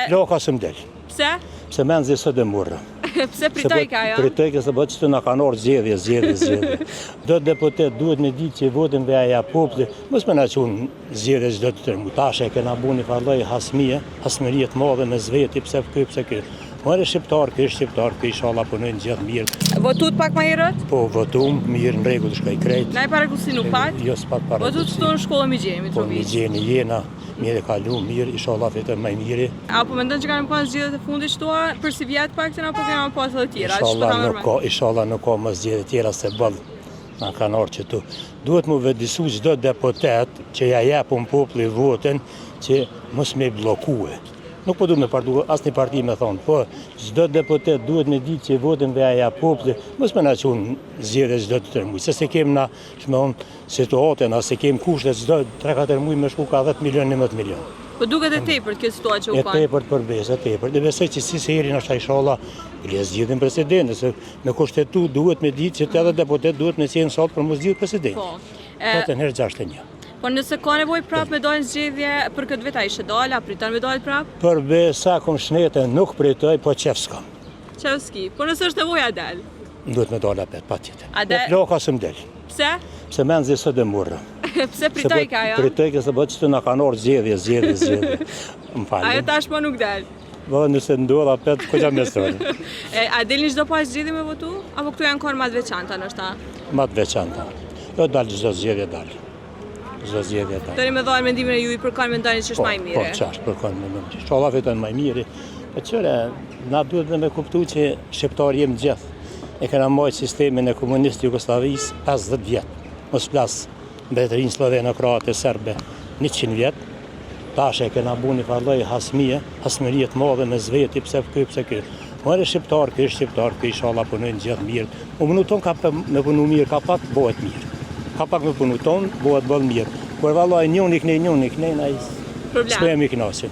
Ploka së m'del. Pse? Pse me nëzë së dhe murë. Pse pritoj ka jo? Pritoj kësë bëtë që të në kanë orë zjedhje. Do deputet duhet me ditë që votin dhe aja popli, mos me në qunë zjedhje që do të tërmu. Tashe e kena bu një farloj hasmërijet madhe me zveti, pse kë. Mërë shqiptar, kë inshallah punojnë gjithë mirë. Votut pak ma herët? Po, votum, mirë, në regull, shkaj krejt. Na i parakullsi nuk pak? Jo, s'pak parakullsi. Votut që të në shkollë Migjeni, Po, Migjeni jena, mirë e kalu, mirë, inshallah fitën më mirë. Apo mendon që kanë pas zgjedhjet e fundit shtua për si vjetë pak të na po kena pas edhe tjera? Inshallah nuk ka më zgjedhje tjera se bëllë. Na kanë orë që tu. Duhet mu vedisu çdo deputet që ja japun populli votin që mos me blokue. Nuk po du me partu, asë një parti me thonë, po çdo deputet duhet me ditë që votin dhe aja populli, mos me na qunë zgjedhje çdo të tërmuj. Se kem na, situatën, se kem kushtet çdo 3-4 muj me shku ka 10 milion, 11 milion. Po duket e tepërt kjo situatë që u ka. E tepërt përbes, e tepërt. Dhe besoj që si herin është inshallah, le zgjidhin presidentin, se me kushtetu duhet me ditë që të edhe deputet duhet me qenë sot për mos zgjidh presidentin. Po. Të herë 61. Po nëse ka nevojë prapë me dalë zgjedhje për këtë vit, a ishe dalë, a priton me dalë prapë? Përbe sa kom shnete nuk pritoj, po qef s'kam. Qef s'ki, po nëse është nevojë a del? Duhet me dalë apet, patjetër. Po ploka së m'del. Pse? Pse me nëzë së dhe murë. Pse pritoj ka jo? Pritoj kësë bëtë që të në kanë orë zgjedhje. Më falë. Ajo tashmë nuk del? Po nëse ndodh apet, ko qa me sërë. A delin çdo pas zgjedhje me votu? Apo këtu janë kohë më të veçanta ndoshta? Më të veçanta. Jo dalë çdo zgjedhje dalë. Çdo zgjedhje dalë. Tani me dhënë mendimin e juaj për kanë mendoni që është më i mirë. Po çash për kanë mendon. Inshallah fiton më i mirë. Po çore, na duhet dhe me kuptu që shqiptarë jemi gjithë. E kena marrë sistemin e komunistë Jugosllavisë 50 vjet. Mos flas mbretërinë slovene, kroate, serbe 100 vjet. Tash e kena bu një farloj hasmërijet madhe me zveti, pse kë. Mërë shqiptar, kë inshallah punojnë gjithë mirë. U punu ton ka me punu mirë, ka pak bëhet mirë. Ka pak me punu ton, bëhet mirë. Kur vallaj njën i knejnë, na i s'pojmë i knasin.